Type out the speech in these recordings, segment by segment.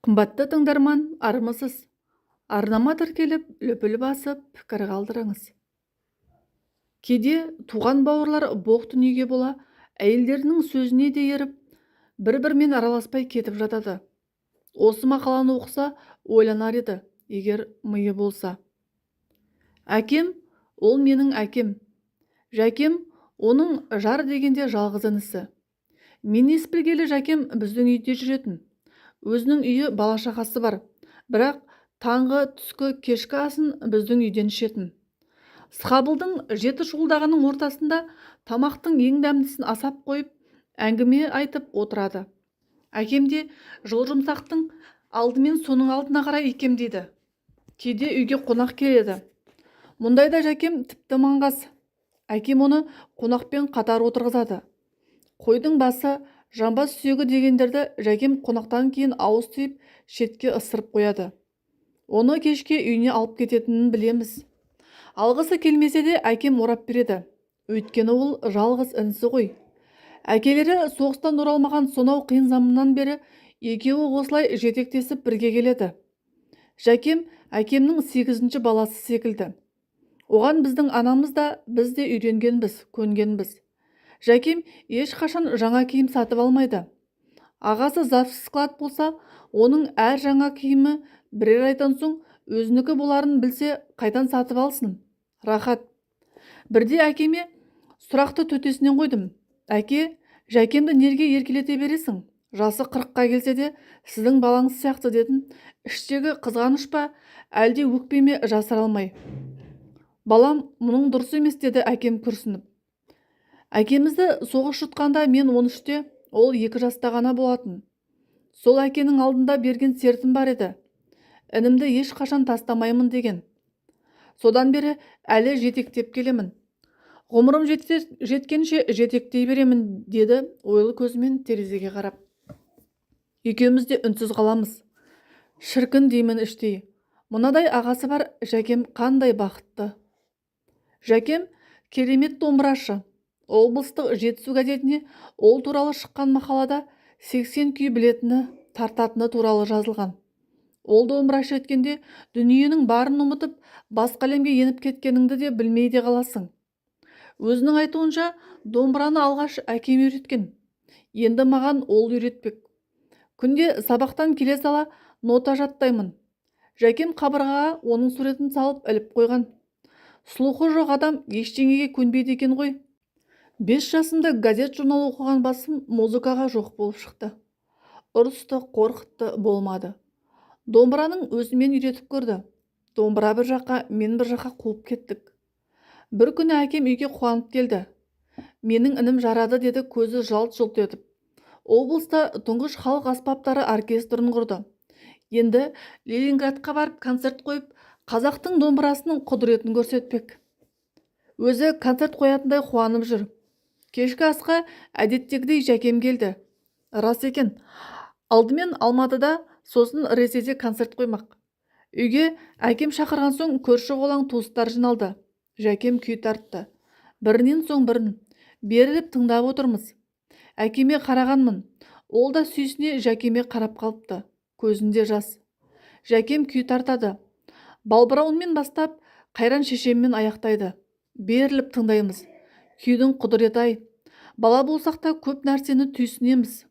Қымбатты тыңдарман, армысыз. Арнама тіркеліп, лүпіл басып, пікір қалдырыңыз. Кейде туған бауырлар боқ дүниеге бола, әйелдерінің сөзіне де еріп, бір-бірімен араласпай кетіп жатады. Осы мақаланы оқыса, ойланар еді, егер миы болса. Әкем, ол менің әкем. Жәкем, оның жар дегенде жалғыз інісі. Мен ес білгелі жәкем біздің үйде жүретін. Өзінің үйі бала-шағасы бар, бірақ таңғы, түскі, кешкі асын біздің үйден ішетін. Сқабылдың жеті шуылдағының ортасында тамақтың ең дәмдісін асап қойып, әңгіме айтып отырады. Әкем де жұмсақтың алдымен соның алдына қарай икемдейді. Кейде үйге қонақ келеді. Мұндайда жәкем тіпті маңғаз. Әкем оны қонақпен қатар отырғызады. Қойдың басы, жамбас сүйегі дегендерді жәкем қонақтан кейін ауыз түйіп шетке ысырып қояды. Оны кешке үйіне алып кететінін білеміз. Алғысы келмесе де әкем орап береді. Өйткені ол жалғыз інісі ғой. Әкелері соғыстан оралмаған сонау қиын заманнан бері екеуі осылай жетектесіп бірге келеді. Жәкем әкемнің 8-ші баласы секілді. Оған біздің анамыз да, біз де үйренгенбіз, көнгенбіз. Жәкем ешқашан жаңа киім сатып алмайды. Ағасы запсыз склад болса, оның әр жаңа киімі бірер айдан соң өзінікі боларын білсе, қайдан сатып алсын? Рахат. Бірде әкеме сұрақты төтесінен қойдым. Әке, жәкемді нерге еркелете бересің? Жасы 40-қа келсе де, сіздің балаңыз сияқты дедім. Іштегі қызғаныш па, әлде өкпеме жасыра алмай. Балам, мұның дұрыс емес деді әкем күрсініп. Әкемізді соғыс жұтқанда мен 13-те, ол 2 жаста ғана болатын. Сол әкенің алдында берген сертім бар еді. Інімді ешқашан тастамаймын деген. Содан бері әлі жетектеп келемін. Ғұмырым жеткенше жетектей беремін, деді ойлы көзімен терезеге қарап. Екеуміз де үнсіз қаламыз. Шіркін деймін іштей. Мұнадай ағасы бар жәкем қандай бақытты. Жәкем керемет домбырашы. Облыстық Жетісу газетіне ол туралы шыққан мақалада 80 күй білетіні, тартатыны туралы жазылған. Ол домбырашы еткенде дүниенің барын ұмытып, басқа әлемге еніп кеткеніңді де білмей де қаласың. Өзінің айтуынша, домбыраны алғаш әкем үйреткен. Енді маған ол үйретпек. Күнде сабақтан келе сала нота жаттаймын. Жәкем қабырғаға оның суретін салып іліп қойған. Слухы жоқ адам ештеңеге көнбейді екен ғой. 5 жасымда газет-журнал оқыған басым музыкаға жоқ болып шықты. Ұрысты, қорқытты болмады. Домбыраның өзімен үйретіп көрді. Домбыра бір жаққа, мен бір жаққа қуып кеттік. Бір күні әкем үйге қуанып келді. Менің інім жарады деді көзі жалт-жұлт етіп. Облыста тұңғыш халық аспаптары оркестрін құрды. Енді Ленинградқа барып концерт қойып, қазақтың домбырасының құдіретін көрсетпек. Өзі концерт қоятындай қуанып жүр. Кешкі асқа әдеттегідей жәкем келді. Рас екен. Алдымен Алматыда, сосын Ресейде концерт қоймақ. Үйге әкем шақырған соң көрші қолаң туыстар жиналды. Жәкем күй тартты. Бірінен соң бірін беріліп тыңдап отырмыз. Әкеме қарағанмын. Ол да сүйсіне жәкеме қарап қалыпты. Көзінде жас. Жәкем күй тартады. Балбырауынмен бастап, қайран шешеммен аяқтайды. Беріліп тыңдаймыз. Күйдің құдіреті-ай. Бала болсақ та көп нәрсені түйсінеміз.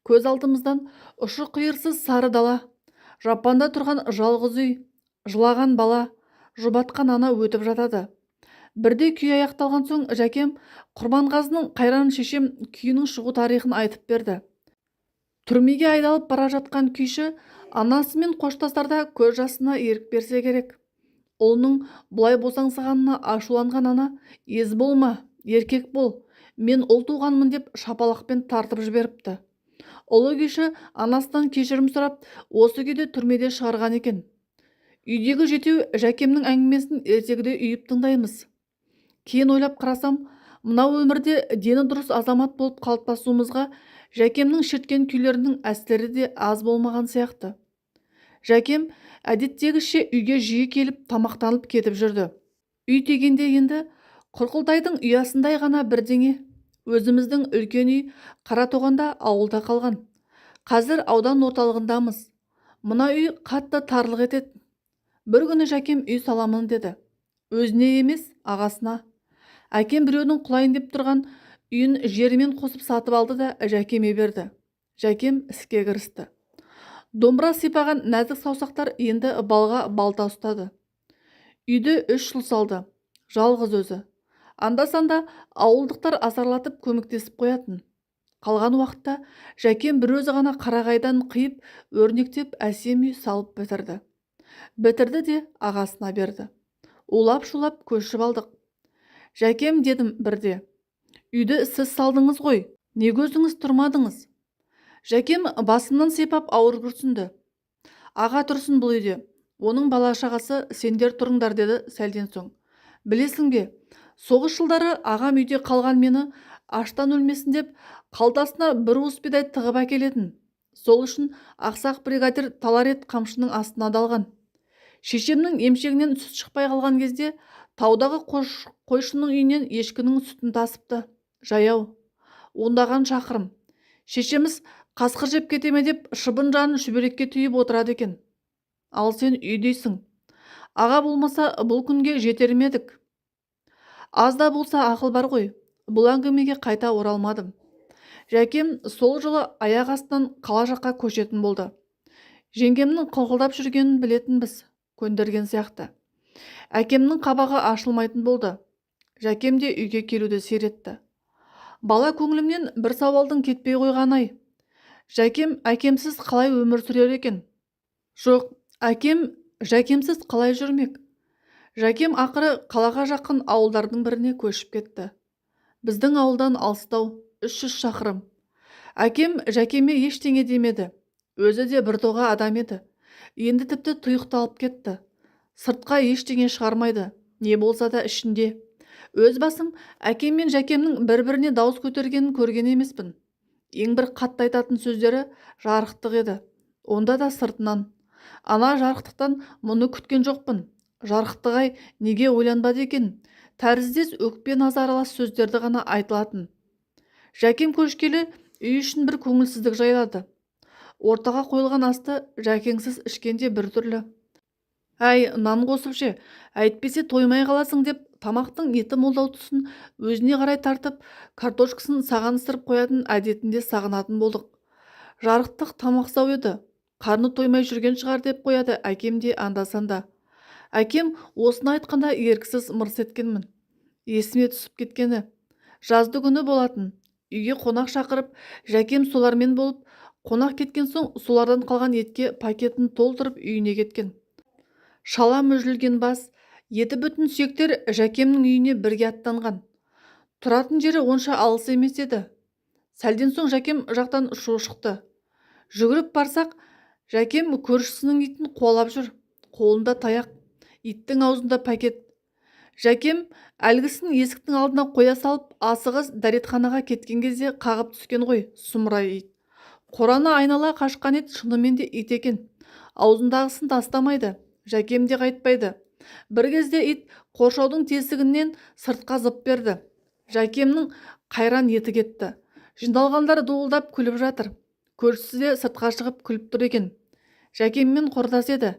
Көз алдымыздан ұшы қиырсыз сары дала, жапанда тұрған жалғыз үй, жылаған бала, жұбатқан ана өтіп жатады. Бірде күй аяқталған соң жәкем Құрманғазының қайран шешем күйінің шығу тарихын айтып берді. Түрмеге айдалып бара жатқан күйші анасымен қоштасарда көз жасына ерік берсе керек. Ұлының бұлай босаңсығанына ашуланған ана, ез болма, еркек бол, мен ұл туғанмын деп шапалақпен тартып жіберіпті. Ұлы күйші анасынан кешірім сұрап, осы күйде түрмеде шығарған екен. Үйдегі жетеу жәкемнің әңгімесін ертегіде үйіп тыңдаймыз. Кейін ойлап қарасам, мынау өмірде дені дұрыс азамат болып қалыптасуымызға жәкемнің шерткен күйлерінің әсері де аз болмаған сияқты. Жәкем әдеттегіше үйге жиі келіп тамақтанып кетіп жүрді. Үй дегенде енді Құрқылтайдың ұясындай ғана бірдеңе. Өзіміздің үлкен үй Қаратоғанда ауылда қалған. Қазір аудан орталығындамыз. Мына үй қатты тарлық етеді. Бір күні Жәкем үй саламын деді. Өзіне емес, ағасына. Әкем біреудің құлайын деп тұрған үйін жерімен қосып сатып алды да Жәкеме берді. Жәкем іске кірісті. Домбыра сипаған нәзік саусақтар енді балға балта ұстады. Үйді 3 жыл салды. Жалғыз өзі. Анда-санда ауылдықтар асарлатып көмектесіп қоятын. Қалған уақытта Жәкем бір өзі ғана қарағайдан қиып, өрнектеп әсем үй салып бітірді. Бітірді де ағасына берді. Улап-шулап көшіп алдық. Жәкем, дедім бірде, үйді сіз салдыңыз ғой, неге өзіңіз тұрмадыңыз? Жәкем басымнан сипап ауыр күрсінді. Аға тұрсын бұл үйде, оның бала-шағасы, сендер тұрыңдар, деді сәлден соң. Білесің бе, соғыс жылдары ағам үйде қалған мені аштан өлмесін деп қалтасына бір уыс бидай тығып әкелетін. Сол үшін ақсақ бригадир таларет қамшының астына далған. Шешемнің емшегінен сүт шықпай қалған кезде таудағы қойшының үйінен ешкінің сүтін тасыпты. Жаяу, ондаған шақырым. Шешеміз қасқыр жеп кете ме деп шыбын жанын шүберекке түйіп отырады екен. Ал сен үй дейсің. Аға болмаса бұл күнге жетер ме едік? Аз да болса ақыл бар ғой. Бұл әңгімеге қайта оралмадым. Жәкем сол жылы аяқ астынан қала жаққа көшетін болды. Жеңгемнің қылқылдап жүргенін білетінбіз, көндірген сияқты. Әкемнің қабағы ашылмайтын болды. Жәкем де үйге келуді сиретті. Бала көңілімнен бір сауалдың кетпей қойған-ай. Жәкем әкемсіз қалай өмір сүрер екен? Жоқ, әкем Жәкемсіз қалай жүрмек? Жәкем ақыры қалаға жақын ауылдардың біріне көшіп кетті. Біздің ауылдан алыстау, 300 шақырым. Әкем Жәкеме ештеңе демеді. Өзі де бір тоға адам еді. Енді тіпті тұйықталып кетті. Сыртқа ештеңе шығармайды, не болса да ішінде. Өз басым әкем мен Жәкемнің бір-біріне дауыс көтергенін көрген емеспін. Ең бір қатты айтатын сөздері жарықтық еді. Онда да сыртынан. Ана жарықтықтан мұны күткен жоқпын. Жарықтық-ай, неге ойланбады екен? Тәріздес өкпе назаралас сөздерді ғана айтылатын. Жәкем көшкелі үй үшін бір көңілсіздік жайлады. Ортаға қойылған асты Жәкеңсіз ішкенде бір түрлі. Әй, нан қосып же, әйтпесе тоймай қаласың деп тамақтың еті молдау тұсын өзіне қарай тартып, картошкасын саған ысырып қоятын әдетінде сағынатын болдық. Жарықтық тамақсау еді, қарны тоймай жүрген шығар деп қояды әкем де анда-санда. Әкем осыны айтқанда еріксіз мырс еткенмін. Есіме түсіп кеткені. Жазды күні болатын. Үйге қонақ шақырып, Жәкем солармен болып, қонақ кеткен соң солардан қалған етке пакетін толтырып үйіне кеткен. Шала мүжілген бас, еті бүтін сүйектер Жәкемнің үйіне бірге аттанған. Тұратын жері онша алыс емес еді. Сәлден соң Жәкем жақтан шу шықты. Жүгіріп барсақ, Жәкем көршісінің итін қуалап жүр. Қолында таяқ, иттің аузында пакет. Жәкем әлгісін есіктің алдына қоя салып, асығыс дәретханаға кеткен кезде қағып түскен ғой, сұмырай ит. Қораны айнала қашқан ит шынымен де ит екен. Аузындағысын тастамайды, Жәкем де қайтпайды. Бір кезде ит қоршаудың тесігінен сыртқа зып берді. Жәкемнің қайран еті кетті. Жиналғандар дуылдап күліп жатыр. Көршісі де сыртқа шығып күліп тұр екен. Жәкеммен құрдас еді.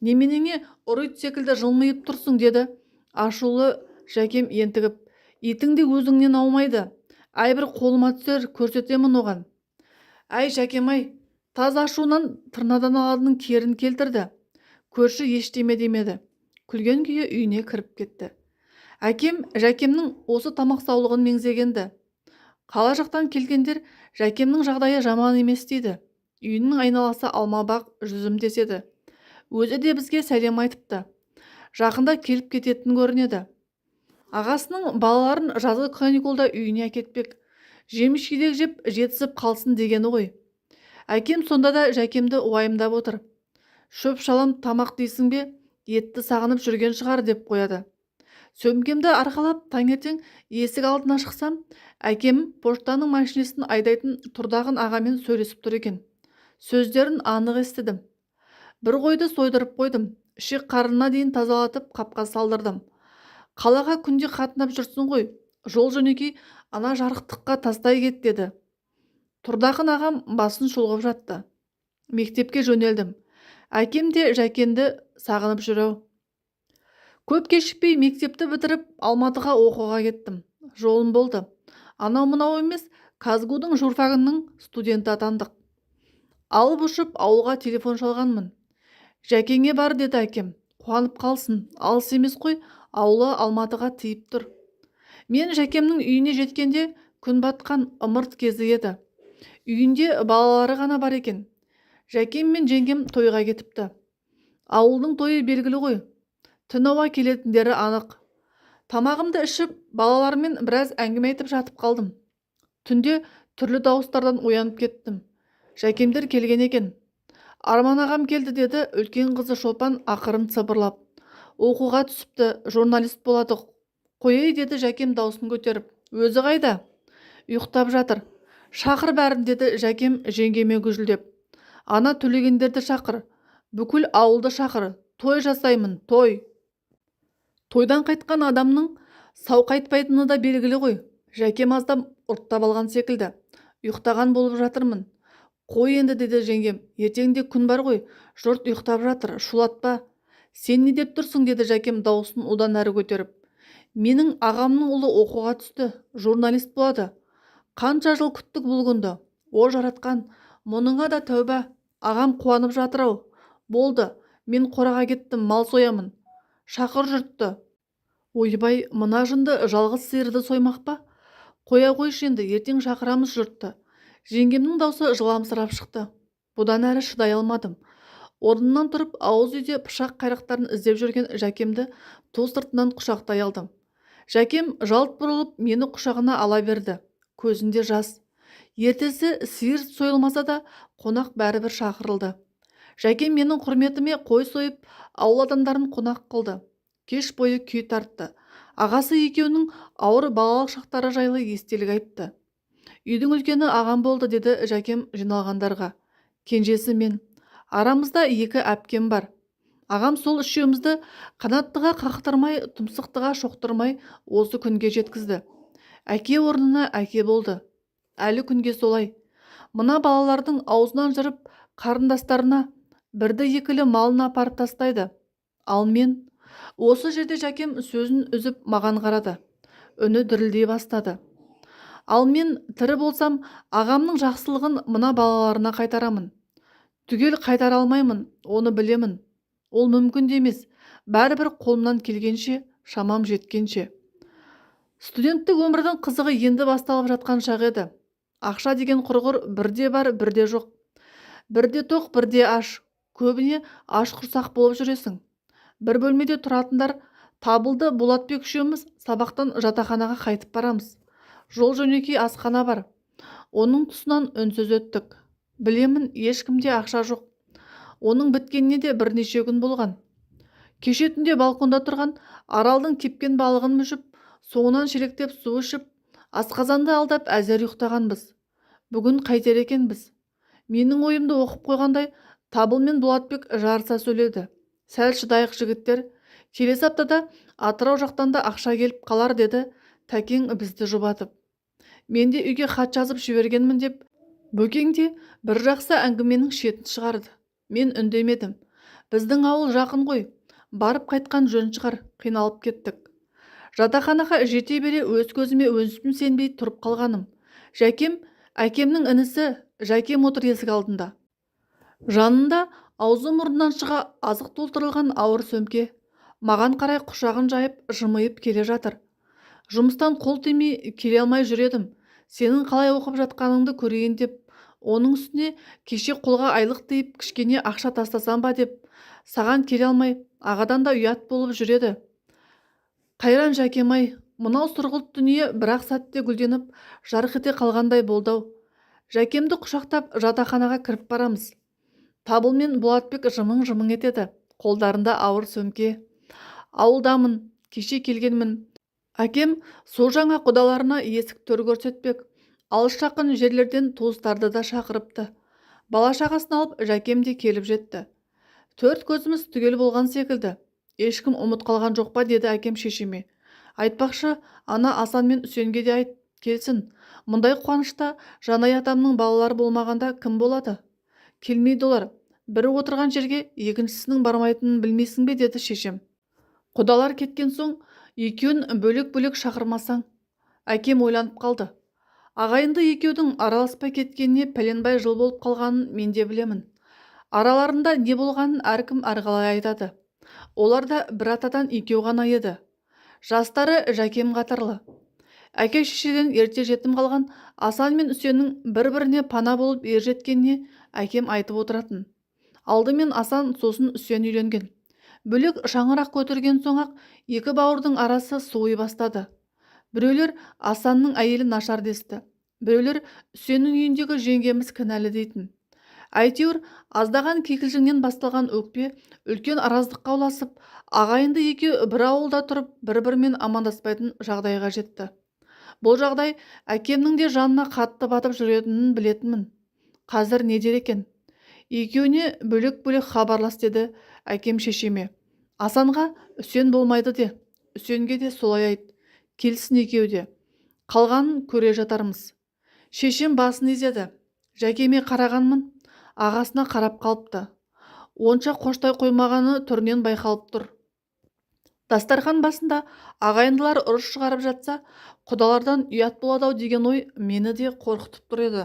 Неменеңе ұры ит секілді жылмиып тұрсың, деді. Ашулы Жәкем ентігіп. Итің де өзіңнен аумайды. Әй, бір қолыма түсер, көрсетемін оған. Әй, Жәкем-ай, таз ашуынан тырнадан аладының керін келтірді. Көрші ештеме демеді. Күлген күйі үйіне кіріп кетті. Әкем Жәкемнің осы тамақ саулығын меңзегенді. Қала жақтан келгендер Жәкемнің жағдайы жаман емес дейді. Үйінің айналасы алмабақ жүзім деседі. Өзі де бізге сәлем айтыпты. Жақында келіп кететін көрінеді. Ағасының балаларын жазғы каникулда үйіне әкетпек. Жеміс-жидек жеп жетісіп қалсын дегені ғой. Әкем сонда да Жәкемді уайымдап отыр. Шөп-шалам тамақ дейсің бе? Етті сағынып жүрген шығар деп қояды. Сөмкемді арқалап таңертең есік алдына шықсам, әкем поштаның машинесін айдайтын тұрдағын ағамен сөйлесіп тұр екен. Сөздерін анық естідім. Бір қойды сойдырып қойдым. Ішек қарынына дейін тазалатып қапқа салдырдым. Қалаға күнде қатынап жүрсің ғой. Жол жөнекей ана жарықтыққа тастай кет, деді. Тұрдағын ағам басын шұлғып жатты. Мектепке жөнелдім. Әкем де Жәкемді сағынып жүр-ау. Көп кешікпей мектепті бітіріп Алматыға оқуға кеттім. Жолым болды. Анау-мынау емес, Казгудың журфагының студенті атандық. Алып ұшып ауылға телефон шалғанмын. Жәкеңе бар деді әкем. Қуанып қалсын, алыс емес қой, ауылы Алматыға тиіп тұр. Мен Жәкемнің үйіне жеткенде күн батқан ымырт кезі еді. Үйінде балалары ғана бар екен. Жәкем мен жеңгем тойға кетіпті. Ауылдың тойы белгілі ғой. Түн ауа келетіндері анық. Тамағымды ішіп, балалармен біраз әңгіме айтып жатып қалдым. Түнде түрлі дауыстардан оянып кеттім. Жәкемдер келген екен. Арман ағам келді деді үлкен қызы Шолпан ақырын сыбырлап. Оқуға түсіпті, журналист болады. Қойей деді Жәкем даусын көтеріп. Өзі қайда? Ұйықтап жатыр. Шақыр бәрін деді Жәкем жеңгеме гүжілдеп. Ана төлегендерді шақыр. Бүкіл ауылды шақыр. Той жасаймын, той. Тойдан қайтқан адамның сау қайтпайтыны да белгілі ғой. Жәкем аздап ұрттап алған секілді. Ұйықтаған болып жатырмын. Қой енді деді жеңгем. Ертеңде күн бар ғой. Жұрт ұйықтап жатыр. Шулатпа. Сен не деп тұрсың деді Жәкем дауысын одан әрі көтеріп. Менің ағамның ұлы оқуға түсті. Журналист болады. Қанша жыл күттік бұл күнді. О жаратқан. Мұныңа да тәуба. Ағам қуанып жатыр-ау. Болды. Мен қораға кеттім, мал соямын. Шақыр жұртты. Ойбай, мына жынды жалғыз сиырды соймақ па? Қоя қойшы енді, ертең шақырамыз жұртты. Жеңгемнің даусы жыламсырап шықты. Бұдан әрі шыдай алмадым. Орнынан тұрып, ауыз үйде пышақ қайрақтарын іздеп жүрген Жәкемді ту сыртынан құшақтай алдым. Жәкем жалт бұрылып мені құшағына ала берді. Көзінде жас. Ертесі сиыр сойылмаса да қонақ бәрібір шақырылды. Жәкем менің құрметіме қой сойып, ауыл адамдарын қонақ қылды. Кеш бойы күй тартты. Ағасы екеуінің ауыр балалық шақтары жайлы естелік айтты. Үйдің үлкені ағам болды деді Жәкем жиналғандарға. Кенжесі мен. Арамызда екі әпкем бар. Ағам сол үшеумізді қанаттыға қақтырмай, тұмсықтыға шоқтырмай осы күнге жеткізді. Әке орнына әке болды. Әлі күнге солай. Мына балалардың аузынан жырып, қарындастарына бірді-екілі малын апарып тастайды. Ал мен... Осы жерде Жәкем сөзін үзіп маған қарады. Үні дірілдей бастады. Ал мен тірі болсам, ағамның жақсылығын мына балаларына қайтарамын. Түгел қайтара алмаймын, оны білемін. Ол мүмкін де емес. Бәрібір қолымнан келгенше, шамам жеткенше. Студенттік өмірдің қызығы енді басталып жатқан шақ еді. Ақша деген құрғыр бірде бар, бірде жоқ. Бірде тоқ, бірде аш. Көбіне аш құрсақ болып жүресің. Бір бөлмеде тұратындар табылды. Болатбек үшеуміз сабақтан жатақханаға қайтып барамыз. Жол жөнекей асхана бар. Оның тұсынан үнсіз өттік. Білемін, ешкімде ақша жоқ. Оның біткеніне де бірнеше күн болған. Кеше түнде балконда тұрған аралдың кепкен балығын мүжіп, соңынан шелектеп су ішіп, асқазанды алдап әзер ұйықтағанбыз. Бүгін қайтер екенбіз. Менің ойымды оқып қойғандай Табыл мен Болатбек жарыса сөйледі. Сәл шыдайық жігіттер, келесі аптада Атырау жақтан да ақша келіп қалар деді Тәкең бізді жұбатып. Мен де үйге хат жазып жібергенмін деп, Бөкең де бір жақсы әңгіменің шетін шығарды. Мен үндемедім. Біздің ауыл жақын ғой, барып қайтқан жөн шығар, қиналып кеттік. Жатақханаға жете бере өз көзіме өзім сенбей тұрып қалғаным. Жәкем, әкемнің інісі, Жәкем отыр есік алдында. Жанында аузы мұрнынан шыға азық толтырылған ауыр сөмке. Маған қарай құшағын жайып, жымиып келе жатыр. Жұмыстан қол тимей келе алмай жүредім. Сенің қалай оқып жатқаныңды көрейін деп, оның үстіне кеше қолға айлық тиіп кішкене ақша тастасам ба деп, саған келе алмай, ағадан да ұят болып жүреді. Қайран Жәкем-ай, мынау сұрғылт дүние бір-ақ сәтте гүлденіп, жарқ ете қалғандай болды-ау. Жәкемді құшақтап жатақханаға кіріп барамыз. Табыл мен Болатбек жымың-жымың етеді. Қолдарында ауыр сөмке. Ауылдамын, кеше келгенмін. Әкем сол жаңа құдаларына есік төр көрсетпек. Алыс жақын жерлерден туыстарды да шақырыпты. Бала-шағасын алып Жәкем де келіп жетті. Төрт көзіміз түгел болған секілді. Ешкім ұмыт қалған жоқ па деді әкем шешеме. Айтпақшы, ана Асан мен Үсенге де айт, келсін. Мұндай қуанышта Жанай атамның балалары болмағанда кім болады? Келмейді олар. Бірі отырған жерге екіншісінің бармайтынын білмейсің бе, деді шешем. Құдалар кеткен соң екеуін бөлек-бөлек шақырмасаң. Әкем ойланып қалды. Ағайынды екеудің араласпай кеткеніне пәленбай жыл болып қалғанын мен де білемін. Араларында не болғанын әркім әрқалай айтады. Олар да бір атадан екеу ғана еді. Жастары Жәкем қатарлы. Әке-шешеден ерте жетім қалған Асан мен Үсеннің бір-біріне пана болып ержеткеніне әкем айтып отыратын. Алдымен Асан, сосын Үсен үйленген. Бөлек шаңырақ көтерген соң-ақ екі бауырдың арасы суый бастады. Біреулер Асанның әйелі нашар десті. Біреулер Үсеннің үйіндегі жеңгеміз кінәлі дейтін. Әйтеуір аздаған кикілжіңнен басталған өкпе үлкен араздыққа ұласып, ағайынды екеу бір ауылда тұрып бір-бірімен амандаспайтын жағдайға жетті. Бұл жағдай әкемнің де жанына қатты батып жүретінін білетінмін. Қазір не дер екен? Екеуіне бөлек-бөлек хабарлас, деді әкем шешеме. Асанға Үсен болмайды де, Үсенге де солай айт. Келсін екеу де. Қалғанын көре жатармыз. Шешем басын изеді. Жәкеме қарағанмын. Ағасына қарап қалыпты. Онша қоштай қоймағаны түрінен байқалып тұр. Дастархан басында ағайындылар ұрыс шығарып жатса, құдалардан ұят болады-ау деген ой мені де қорқытып тұр еді.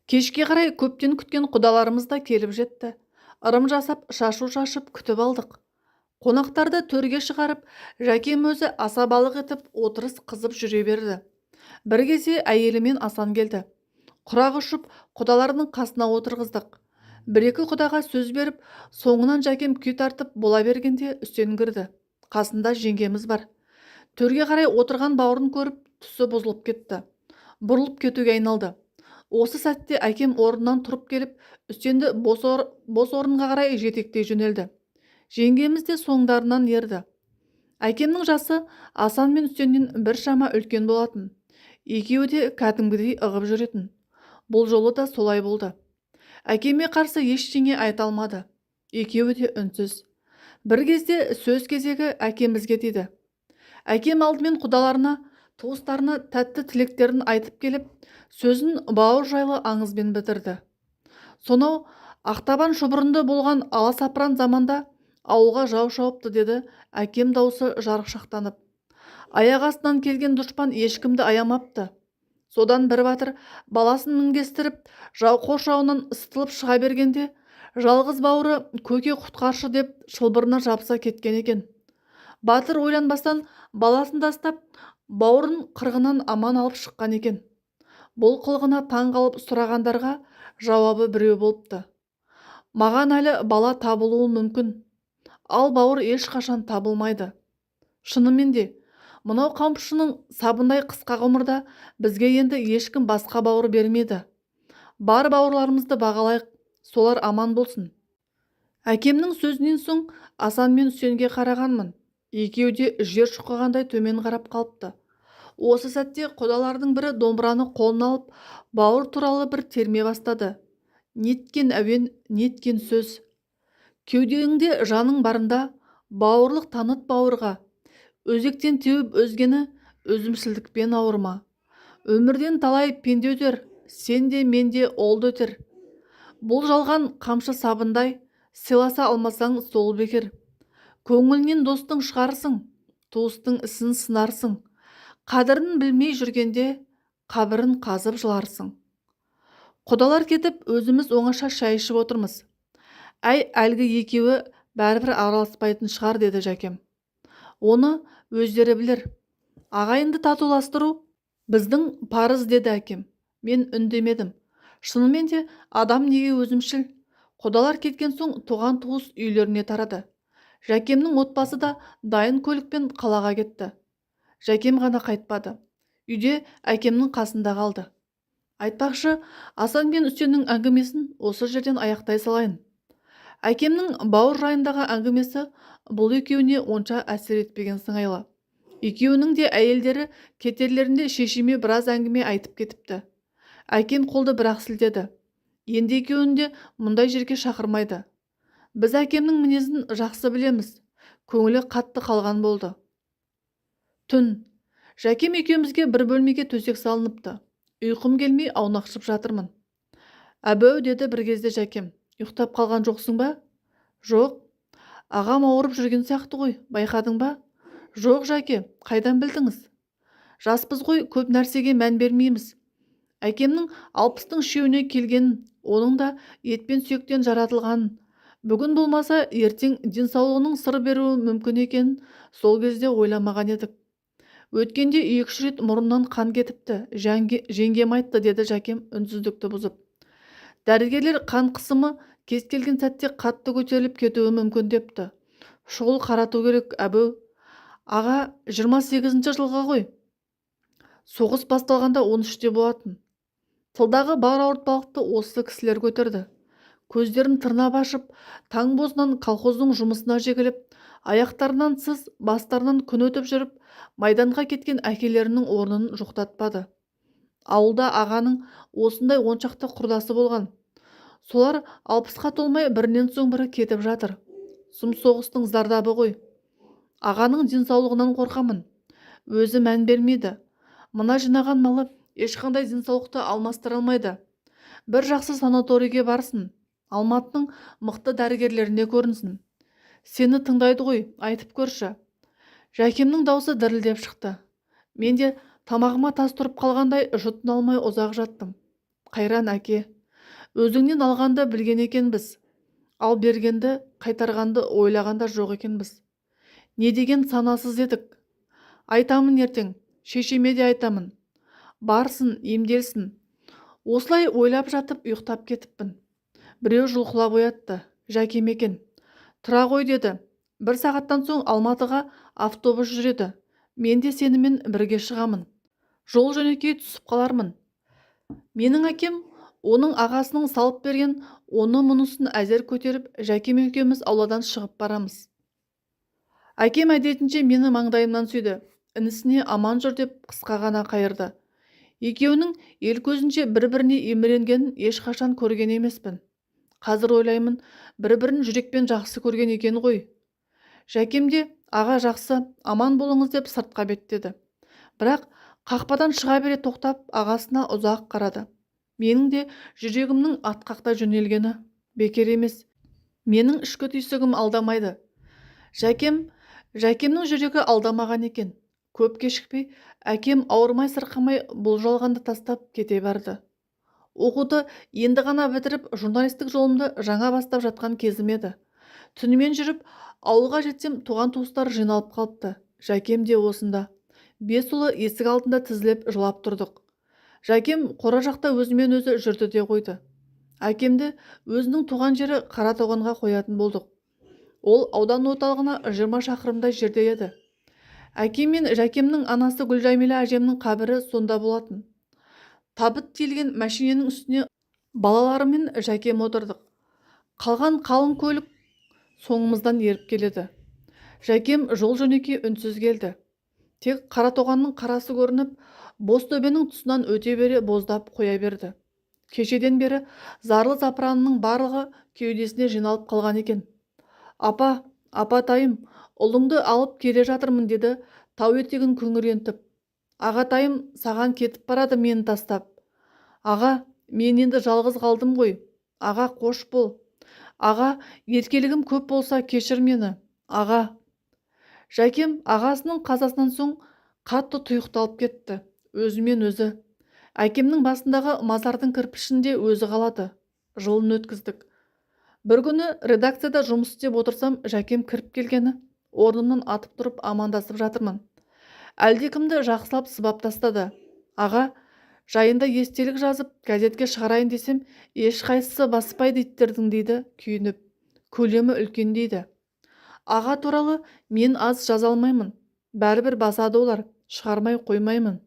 Кешке қарай көптен күткен құдаларымыз да келіп жетті. Ырым жасап, шашу шашып күтіп алдық. Қонақтарды төрге шығарып, Жәкем өзі асабалық етіп отырыс қызып жүре берді. Бір кезде әйелімен Асан келді. Құрақ ұшып, құдаларының қасына отырғыздық. Бір-екі құдаға сөз беріп, соңынан Жәкем күй тартып бола бергенде Үсен кірді. Қасында жеңгеміз бар. Төрге қарай отырған бауырын көріп, түсі бұзылып кетті. Бұрылып кетуге айналды. Осы сәтте әкем орнынан тұрып келіп, Үсенді бос орынға қарай жетектей жөнелді. Жеңгеміз де соңдарынан ерді. Әкемнің жасы Асан мен Үсеннен біршама үлкен болатын. Екеуі де кәдімгідей ығып жүретін. Бұл жолы да солай болды. Әкеме қарсы ештеңе айта алмады. Екеуі де үнсіз. Бір кезде сөз кезегі әкемізге тиді. Әкем алдымен құдаларына, туыстарына тәтті тілектерін айтып келіп, сөзін бауыр жайлы аңызбен бітірді. Сонау ақтабан шұбырынды болған аласапыран заманда ауылға жау шауыпты, деді әкем даусы жарықшақтанып. Аяқ астынан келген дұшпан ешкімді аямапты. Содан бір батыр баласын мінгестіріп, жау қоршауынан ыстылып шыға бергенде, жалғыз бауыры көке құтқаршы деп шылбырына жабыса кеткен екен. Батыр ойланбастан баласын тастап, бауырын қырғыннан аман алып шыққан екен. Бұл қылғына таң қалып сұрағандарға жауабы біреу болыпты. Маған әлі бала табылуы мүмкін, ал бауыр ешқашан табылмайды. Шынымен де, мынау қамшының сабындай қысқа ғұмырда бізге енді ешкім басқа бауыр бермеді. Бар бауырларымызды бағалайық, солар аман болсын. Әкемнің сөзінен соң Асан мен Үсенге қарағанмын. Екеуі де жер шұқығандай төмен қарап қалыпты. Осы сәтте құдалардың бірі домбыраны қолына алып, бауыр туралы бір терме бастады. Неткен әуен, неткен сөз. Кеудеңде жаның барында бауырлық таныт бауырға. Өзектен теуіп өзгені өзімшілдікпен ауырма. Өмірден талай пенде өтер, сен де мен де ол да өтер. Бұл жалған қамшы сабындай, сыйласа алмасаң сол бекер. Көңілінен достың шығарсың, туыстың ісін сынарсың. Қадірін білмей жүргенде қабірін қазып жыларсың. Құдалар кетіп, өзіміз оңаша шай ішіп отырмыз. Әй, әлгі екеуі бәрібір араласпайтын шығар, деді Жәкем. Оны өздері білер. Ағайынды татуластыру біздің парыз, деді әкем. Мен үндемедім. Шынымен де адам неге өзімшіл? Құдалар кеткен соң туған туыс үйлеріне тарады. Жәкемнің отбасы да дайын көлікпен қалаға кетті. Жәкем ғана қайтпады. Үйде әкемнің қасында қалды. Айтпақшы, Асан мен Үсеннің әңгімесін осы жерден аяқтай салайын. Әкемнің бауыр жайындағы әңгімесі бұл екеуіне онша әсер етпеген сыңайлы. Екеуінің де әйелдері кетерлерінде шешеме біраз әңгіме айтып кетіпті. Әкем қолды бір-ақ сілтеді. Енді екеуін де мұндай жерге шақырмайды. Біз әкемнің мінезін жақсы білеміз. Көңілі қатты қалған болды. Түн. Жәкем екеумізге бір бөлмеге төсек салыныпты. Ұйқым келмей аунақшып жатырмын. Әбәу, деді бір кезде Жәкем. Ұйықтап қалған жоқсың ба? Жоқ. Ағам ауырып жүрген сияқты ғой, байқадың ба? Жоқ, Жәке, қайдан білдіңіз? Жаспыз ғой, көп нәрсеге мән бермейміз. Әкемнің 60-тың үшеуіне келгенін, оның да ет пен сүйектен жаратылғанын, бүгін болмаса ертең денсаулығының сыр беруі мүмкін екенін сол кезде ойламаған едік. Өткенде 2-3 рет мұрнынан қан кетіпті, жеңгем айтты, деді Жәкем үнсіздікті бұзып. Дәрігерлер қан қысымы кез келген сәтте қатты көтеріліп кетуі мүмкін депті. Шұғыл қарату керек, әбу. Аға 28-ші жылға ғой. Соғыс басталғанда 13-те болатын. Тылдағы бар ауыртпалықты осы кісілер көтерді. Көздерін тырнап ашып, таң бозынан колхоздың жұмысына жегіліп, аяқтарынан сыз, бастарынан күн өтіп жүріп, майданға кеткен әкелерінің орнын жоқтатпады. Ауылда ағаның осындай 10 шақты құрдасы болған. Солар 60-қа толмай бірінен соң бірі кетіп жатыр. Сұм соғыстың зардабы ғой. Ағаның денсаулығынан қорқамын. Өзі мән бермейді. Мына жинаған малы ешқандай денсаулықты алмастыра алмайды. Бір жақсы санаторийге барсын. Алматының мықты дәрігерлеріне көрінсін. Сені тыңдайды ғой, айтып көрші. Жәкемнің даусы дірілдеп шықты. Мен де тамағыма тас тұрып қалғандай жұтын алмай ұзақ жаттым. Қайран әке, өзіңнен алғанды білген екенбіз. Ал бергенді, қайтарғанды ойлағанда жоқ екенбіз. Не деген санасыз едік. Айтамын ертең, шешеме де айтамын. Барсын, емделсін. Осылай ойлап жатып ұйықтап кетіппін. Біреу жұлқылап оятты. Жәкем екен. Тұра ғой, деді. 1 сағаттан соң Алматыға автобус жүреді. Мен де сенімен бірге шығамын. Жол жөнекей түсіп қалармын. Менің әкем оның ағасының салып берген оны-мұнысын әзер көтеріп, Жәкем екеуміз ауладан шығып барамыз. Әкем әдетінше мені маңдайымнан сүйді. Інісіне аман жүр деп қысқа ғана қайырды. Екеуінің ел көзінше бір-біріне еміренгенін ешқашан көрген емеспін. Қазір ойлаймын, бір-бірін жүрекпен жақсы көрген екен ғой. Жәкем де аға жақсы, аман болыңыз деп сыртқа беттеді. Бірақ қақпадан шыға бере тоқтап ағасына ұзақ қарады. Менің де жүрегімнің атқақтай жөнелгені бекер емес. Менің ішкі түйсігім алдамайды. Жәкемнің жүрегі алдамаған екен. Көп кешікпей әкем ауырмай сырқамай бұл жалғанды тастап кете барды. Оқуды енді ғана бітіріп, журналистік жолымды жаңа бастап жатқан кезім еді. Түнімен жүріп, ауылға жетсем, туған-туыстар жиналып қалыпты. Жәкем де осында. 5 ұлы есік алдында тізіліп жылап тұрдық. Жәкем қора жақта өзімен өзі жүрді де қойды. Әкемді өзінің туған жері Қаратоғанға қоятын болдық. Ол аудан орталығына 20 шақырымдай жерде еді. Әкем мен Жәкемнің анасы Гүлжәмила әжемнің қабірі сонда болатын. Табыт тиелген мәшиненің үстіне балаларымен Жәкем отырдық. Қалған қалың көлік соңымыздан еріп келеді. Жәкем жол жөнекей үнсіз келді. Тек Қаратоғанның қарасы көрініп, бос төбенің тұсынан өте бере боздап қоя берді. Кешеден бері зарлы запыранының барлығы кеудесіне жиналып қалған екен. Апа, апатайым, ұлыңды алып келе жатырмын, деді тау етегін күңірентіп. Ағатайым саған кетіп барады мені тастап. Аға, мен енді жалғыз қалдым ғой. Аға, қош бол. Аға, еркелігім көп болса кешір мені. Аға. Жәкем ағасының қазасынан соң қатты тұйықталып кетті. Өзімен өзі. Әкемнің басындағы мазардың кірпішінде өзі қалады. Жылын өткіздік. Бір күні редакцияда жұмыс істеп отырсам, Жәкем кіріп келгені. Орнымнан атып тұрып амандасып жатырмын. Әлдекімді жақсылап сыбап тастады. Аға, жайында естелік жазып, газетке шығарайын десем, ешқайсысы баспайды иттердің, дейді күйініп. Көлемі үлкен, дейді. Аға туралы мен аз жаза алмаймын. Бәрібір басады олар, шығармай қоймаймын.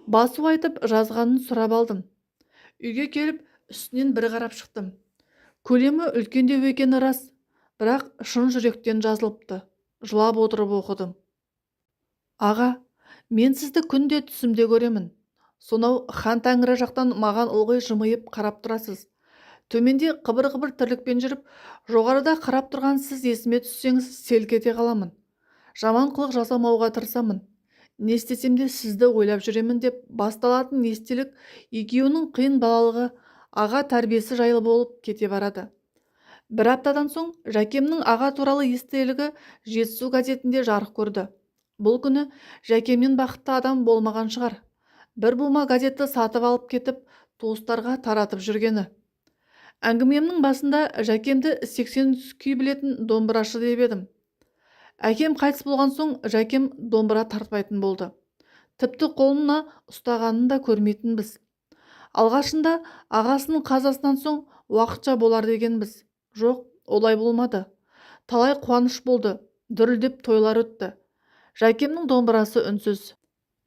Басу айтып жазғанын сұрап алдым. Үйге келіп, үстінен бір қарап шықтым. Көлемі үлкендеу екені рас, бірақ шын жүректен жазылыпты. Жылап отырып оқыдым. Аға, мен сізді күнде түсімде көремін. Сонау хан тәңірі жақтан маған ылғи жымиып қарап тұрасыз. Төменде қыбыр-қыбыр тірлікпен жүріп, жоғарыда қарап тұрған сіз есіме түссеңіз селк ете қаламын. Жаман қылық жасамауға тырысамын. Не істесем де сізді ойлап жүремін деп басталатын естелік екеуінің қиын балалығы, аға тәрбиесі жайлы болып кете барады. Бір аптадан соң Жәкемнің аға туралы естелігі Жетісу газетінде жарық көрді. Бұл күні Жәкемнен бақытты адам болмаған шығар. Бір бума газетті сатып алып кетіп, туыстарға таратып жүргені. Әңгімемнің басында Жәкемді 80 күй білетін домбырашы деп едім. Әкем қайтыс болған соң Жәкем домбыра тартпайтын болды. Тіпті қолына ұстағанын да көрмейтінбіз. Алғашында ағасының қазасынан соң уақытша болар дегенбіз. Жоқ, олай болмады. Талай қуаныш болды, дүрілдеп тойлар өтті. Жәкемнің домбырасы үнсіз.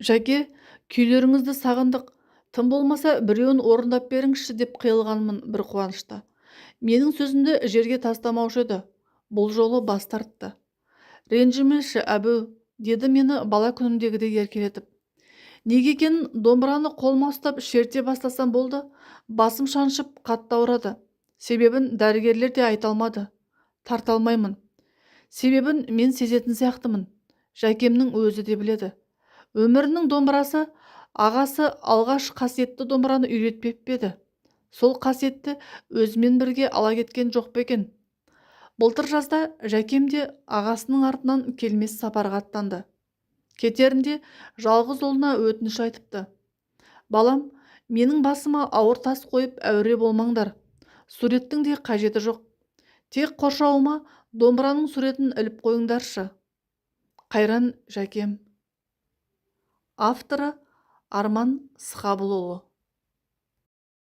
Жәке, күйлеріңізді сағындық, тым болмаса біреуін орындап беріңізші деп қиылғанмын бір қуанышта. Менің сөзімді жерге тастамаушы еді. Бұл жолы бас тартты. Ренжімеші әбу, деді мені бала күнімдегідей еркелетіп. Неге екенін домбыраны қолыма ұстап шерте бастасам болды, басым шаншып қатты ауырады. Себебін дәрігерлер де айта алмады. Тарта алмаймын. Себебін мен сезетін сияқтымын. Жәкемнің өзі де біледі. Өмірінің домбырасы, ағасы алғаш қасиетті домбыраны үйретпеп пе еді. Сол қасиетті өзімен бірге ала кеткен жоқ па екен. Былтыр жазда Жәкем де ағасының артынан келмес сапарға аттанды. Кетерінде жалғыз ұлына өтініш айтыпты. Балам, менің басыма ауыр тас қойып әуре болмаңдар. Суреттің де қажеті жоқ. Тек қоршауыма домбыраның суретін іліп қойыңдаршы. Қайран Жәкем. Авторы Арман Сқабылұлы.